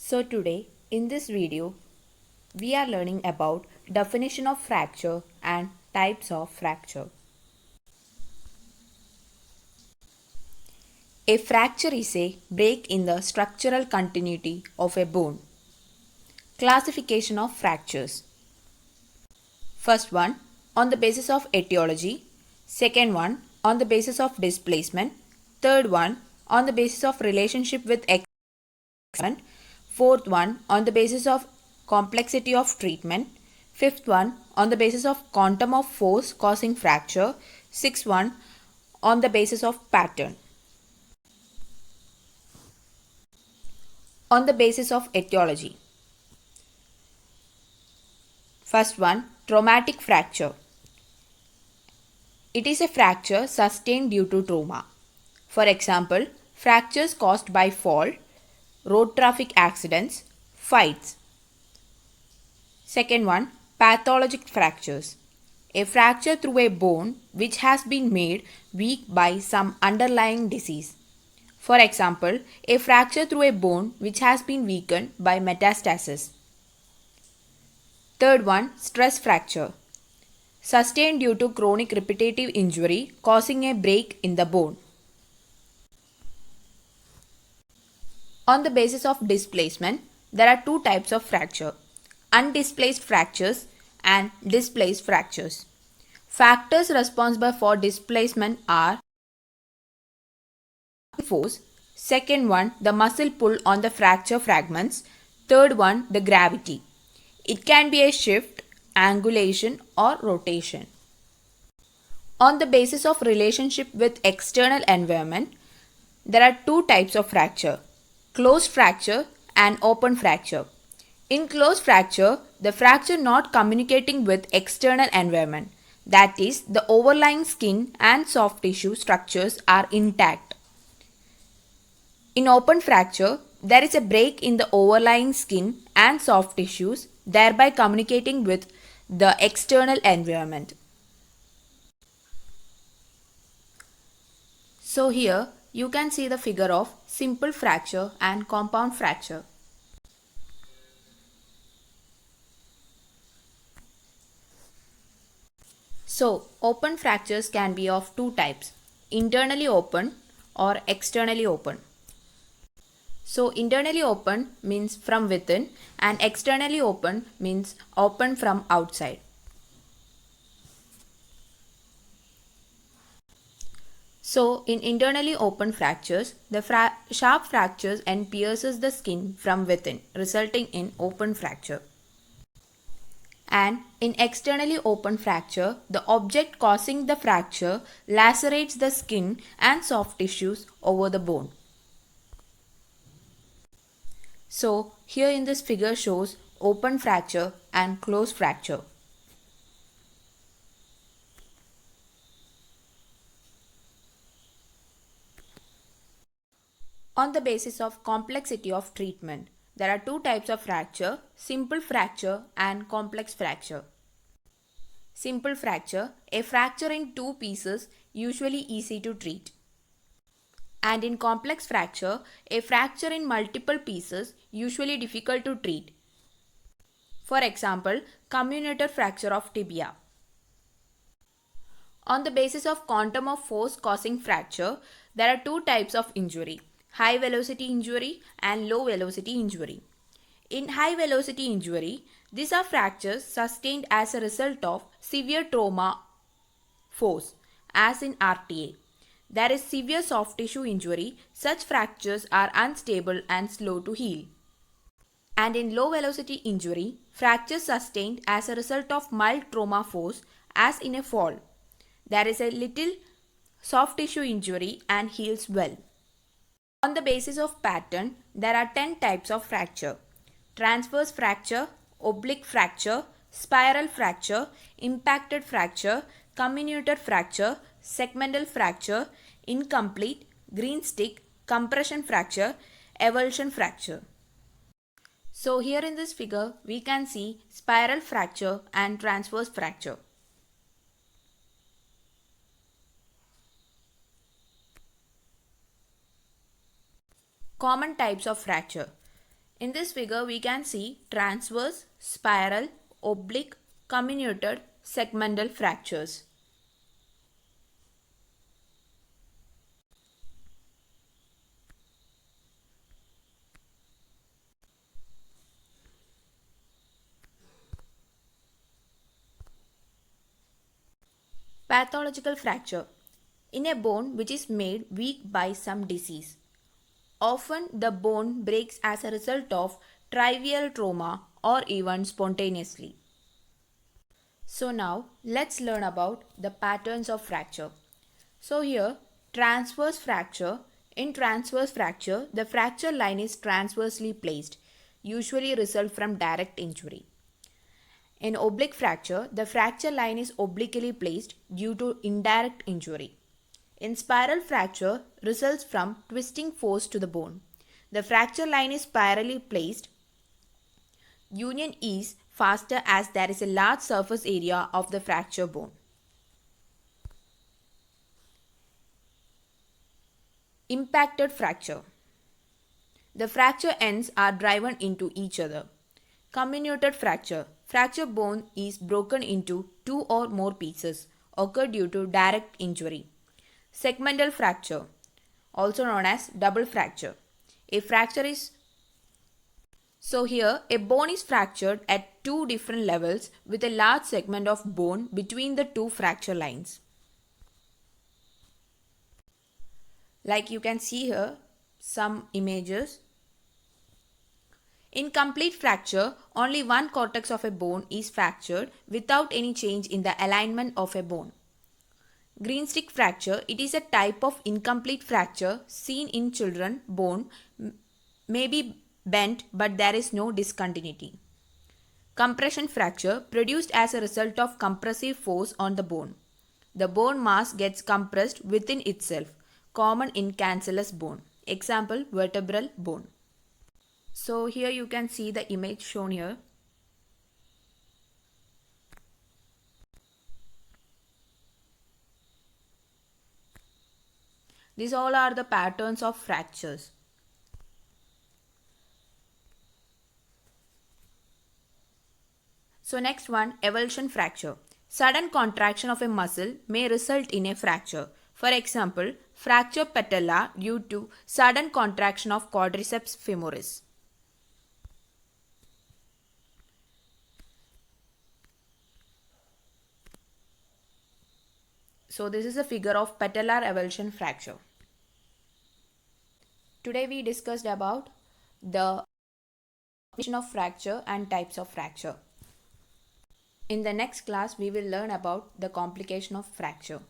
So today in this video we are learning about definition of fracture and types of fracture. A fracture is a break in the structural continuity of a bone. Classification of fractures. First one on the basis of etiology, second one on the basis of displacement, third one on the basis of relationship with extent, fourth one on the basis of complexity of treatment, fifth one on the basis of quantum of force causing fracture, sixth one on the basis of pattern. On the basis of etiology. First one, traumatic fracture. It is a fracture sustained due to trauma. For example, fractures caused by fall, road traffic accidents, fights. Second one, pathologic fractures. A fracture through a bone which has been made weak by some underlying disease. For example, a fracture through a bone which has been weakened by metastasis. Third one, stress fracture. Sustained due to chronic repetitive injury causing a break in the bone. On the basis of displacement, there are two types of fracture: undisplaced fractures and displaced fractures. Factors responsible for displacement are force, second one the muscle pull on the fracture fragments, third one the gravity. It can be a shift, angulation or rotation. On the basis of relationship with external environment, there are two types of fracture: closed fracture and open fracture. In closed fracture, the fracture not communicating with external environment, that is, the overlying skin and soft tissue structures are intact. In open fracture, there is a break in the overlying skin and soft tissues, thereby communicating with the external environment. So here you can see the figure of simple fracture and compound fracture. So open fractures can be of two types: internally open or externally open. So internally open means from within and externally open means open from outside. So in internally open fractures, the sharp fractures and pierces the skin from within, resulting in open fracture. And in externally open fracture, the object causing the fracture lacerates the skin and soft tissues over the bone. So here in this figure shows open fracture and closed fracture. On the basis of complexity of treatment, there are two types of fracture: simple fracture and complex fracture. Simple fracture, a fracture in two pieces, usually easy to treat. And in complex fracture, a fracture in multiple pieces, usually difficult to treat. For example, comminuted fracture of tibia. On the basis of quantum of force causing fracture, there are two types of injury: high velocity injury and low velocity injury. In high velocity injury, these are fractures sustained as a result of severe trauma force, as in RTA. There is severe soft tissue injury. Such fractures are unstable and slow to heal. And in low velocity injury, fractures sustained as a result of mild trauma force, as in a fall. There is a little soft tissue injury and heals well. On the basis of pattern, there are 10 types of fracture: transverse fracture, oblique fracture, spiral fracture, impacted fracture, comminuted fracture, segmental fracture, incomplete, green stick, compression fracture, avulsion fracture. So here in this figure, we can see spiral fracture and transverse fracture. Common types of fracture. In this figure, we can see transverse, spiral, oblique, comminuted, segmental fractures. Pathological fracture. In a bone which is made weak by some disease. Often the bone breaks as a result of trivial trauma or even spontaneously. So now let's learn about the patterns of fracture. So here transverse fracture. In transverse fracture, the fracture line is transversely placed, usually result from direct injury. In oblique fracture, the fracture line is obliquely placed due to indirect injury. In spiral fracture, results from twisting force to the bone. The fracture line is spirally placed. Union is faster as there is a large surface area of the fracture bone. Impacted fracture. The fracture ends are driven into each other. Comminuted fracture. Fracture bone is broken into two or more pieces, occur due to direct injury. Segmental fracture, also known as double fracture. A fracture is here a bone is fractured at two different levels with a large segment of bone between the two fracture lines. Like you can see here some images. In complete fracture, only one cortex of a bone is fractured without any change in the alignment of a bone. Green stick fracture, it is a type of incomplete fracture seen in children. Bone may be bent but there is no discontinuity. Compression fracture, produced as a result of compressive force on the bone. The bone mass gets compressed within itself, common in cancellous bone. Example, vertebral bone. So here you can see the image shown here. These all are the patterns of fractures. So next one, avulsion fracture. Sudden contraction of a muscle may result in a fracture. For example, fracture patella due to sudden contraction of quadriceps femoris. So this is a figure of patellar avulsion fracture. Today we discussed about the definition of fracture and types of fracture. In the next class we will learn about the complication of fracture.